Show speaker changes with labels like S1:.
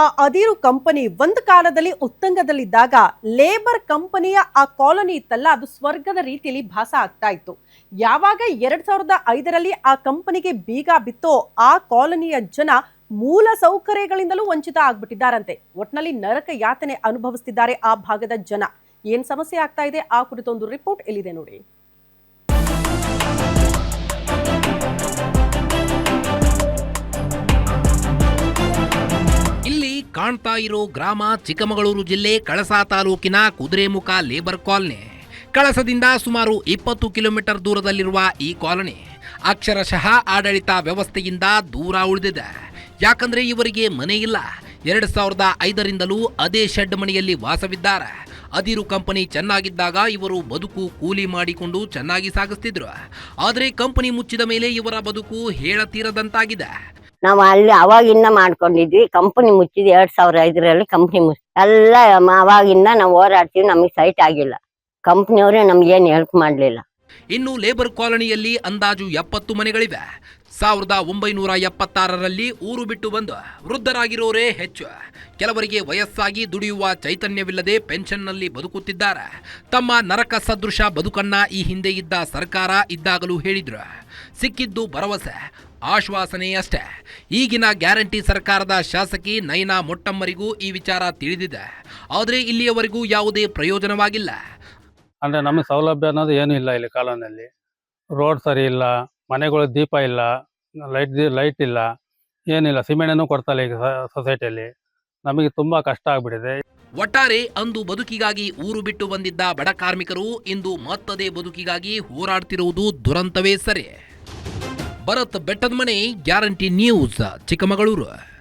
S1: ಆ ಅದಿರು ಕಂಪನಿ ಒಂದು ಕಾಲದಲ್ಲಿ ಉತ್ತುಂಗದಲ್ಲಿದ್ದಾಗ ಲೇಬರ್ ಕಂಪನಿಯ ಆ ಕಾಲೋನಿ ಇತ್ತಲ್ಲ, ಅದು ಸ್ವರ್ಗದ ರೀತಿಯಲ್ಲಿ ಭಾಸ ಆಗ್ತಾ ಇತ್ತು. ಯಾವಾಗ 2005ರಲ್ಲಿ ಆ ಕಂಪನಿಗೆ ಬೀಗ ಬಿತ್ತೋ ಆ ಕಾಲೋನಿಯ ಜನ ಮೂಲ ಸೌಕರ್ಯಗಳಿಂದಲೂ ವಂಚಿತ ಆಗ್ಬಿಟ್ಟಿದ್ದಾರಂತೆ. ಒಟ್ನಲ್ಲಿ ನರಕ ಯಾತನೆ ಅನುಭವಿಸ್ತಿದ್ದಾರೆ ಆ ಭಾಗದ ಜನ. ಏನ್ ಸಮಸ್ಯೆ ಆಗ್ತಾ ಇದೆ ಆ ಕುರಿತೊಂದು ರಿಪೋರ್ಟ್ ಇಲ್ಲಿದೆ ನೋಡಿ.
S2: ಇಲ್ಲಿ ಕಾಣ್ತಾ ಇರೋ ಗ್ರಾಮ ಚಿಕ್ಕಮಗಳೂರು ಜಿಲ್ಲೆ ಕಳಸಾ ತಾಲೂಕಿನ ಕುದುರೆಮುಖ ಲೇಬರ್ ಕಾಲನಿ. ಕಳಸದಿಂದ ಸುಮಾರು 20 ಕಿಲೋಮೀಟರ್ ದೂರದಲ್ಲಿರುವ ಈ ಕಾಲನಿ ಅಕ್ಷರಶಃ ಆಡಳಿತ ವ್ಯವಸ್ಥೆಯಿಂದ ದೂರ ಉಳಿದಿದೆ. ಯಾಕಂದ್ರೆ ಇವರಿಗೆ ಮನೆ ಇಲ್ಲ. 2005ರಿಂದಲೂ ಅದೇ ಶೆಡ್ ಮನೆಯಲ್ಲಿ ವಾಸವಿದ್ದಾರೆ. ಅದಿರು ಕಂಪನಿ ಚೆನ್ನಾಗಿದ್ದಾಗ ಇವರು ಬದುಕು ಕೂಲಿ ಮಾಡಿಕೊಂಡು ಚೆನ್ನಾಗಿ ಸಾಗಿಸ್ತಿದ್ರು. ಆದರೆ ಕಂಪನಿ ಮುಚ್ಚಿದ ಮೇಲೆ ಇವರ ಬದುಕು ಹೇಳತೀರದಂತಾಗಿದೆ.
S3: ನಾವು ಅಲ್ಲಿ ಅವಾಗಿಂದ ಮಾಡ್ಕೊಂಡಿದ್ವಿ. ಕಂಪನಿ ಮುಚ್ಚಿದ 2005ರಲ್ಲಿ ಕಂಪನಿ ಮುಚ್ಚಿ ಎಲ್ಲ ಅವಾಗಿಂದ ನಾವು ಹೋರಾಡ್ತೀವಿ. ನಮಗೆ ಸೈಟ್ ಆಗಿಲ್ಲ. ಕಂಪನಿಯವರೇ ನಮ್ಗೇನು ಹೆಲ್ಪ್ ಮಾಡಲಿಲ್ಲ.
S2: ಇನ್ನು ಲೇಬರ್ ಕಾಲೋನಿಯಲ್ಲಿ ಅಂದಾಜು 70 ಮನೆಗಳಿವೆ. 1976ರಲ್ಲಿ ಊರು ಬಿಟ್ಟು ಬಂದು ವೃದ್ಧರಾಗಿರೋರೇ ಹೆಚ್ಚು. ಕೆಲವರಿಗೆ ವಯಸ್ಸಾಗಿ ದುಡಿಯುವ ಚೈತನ್ಯವಿಲ್ಲದೆ ಪೆನ್ಷನ್ನಲ್ಲಿ ಬದುಕುತ್ತಿದ್ದಾರೆ. ತಮ್ಮ ನರಕ ಸದೃಶ ಬದುಕನ್ನ ಈ ಹಿಂದೆ ಇದ್ದ ಸರ್ಕಾರ ಇದ್ದಾಗಲೂ ಹೇಳಿದ್ರು. ಸಿಕ್ಕಿದ್ದು ಭರವಸೆ, ಆಶ್ವಾಸನೆ ಅಷ್ಟೇ. ಈಗಿನ ಗ್ಯಾರಂಟಿ ಸರ್ಕಾರದ ಶಾಸಕಿ ನಯನಾ ಮೊಟ್ಟಮ್ಮರಿಗೂ ಈ ವಿಚಾರ ತಿಳಿದಿದೆ. ಆದರೆ ಇಲ್ಲಿಯವರೆಗೂ ಯಾವುದೇ ಪ್ರಯೋಜನವಾಗಿಲ್ಲ.
S4: ಅಂದರೆ ನಮಗೆ ಸೌಲಭ್ಯ ಅನ್ನೋದು ಏನೂ ಇಲ್ಲ. ಇಲ್ಲಿ ಕಾಲೋನಿಯಲ್ಲಿ ರೋಡ್ ಸರಿ ಇಲ್ಲ, ಮನೆಗಳು ದೀಪ ಇಲ್ಲ, ಲೈಟ್ ಇಲ್ಲ, ಏನಿಲ್ಲ. ಸಿಮೆಂಟನ್ನು ಕೊಡ್ತಲ್ಲ ಈಗ ಸೊಸೈಟಿಯಲ್ಲಿ. ನಮಗೆ ತುಂಬ ಕಷ್ಟ ಆಗ್ಬಿಟ್ಟಿದೆ.
S2: ಒಟ್ಟಾರೆ ಅಂದು ಬದುಕಿಗಾಗಿ ಊರು ಬಿಟ್ಟು ಬಂದಿದ್ದ ಬಡ ಕಾರ್ಮಿಕರು ಇಂದು ಮತ್ತದೇ ಬದುಕಿಗಾಗಿ ಹೋರಾಡ್ತಿರುವುದು ದುರಂತವೇ ಸರಿ. ಭರತ್ ಬೆಟ್ಟದ ಮನೆ, ಗ್ಯಾರಂಟಿ ನ್ಯೂಸ್, ಚಿಕ್ಕಮಗಳೂರು.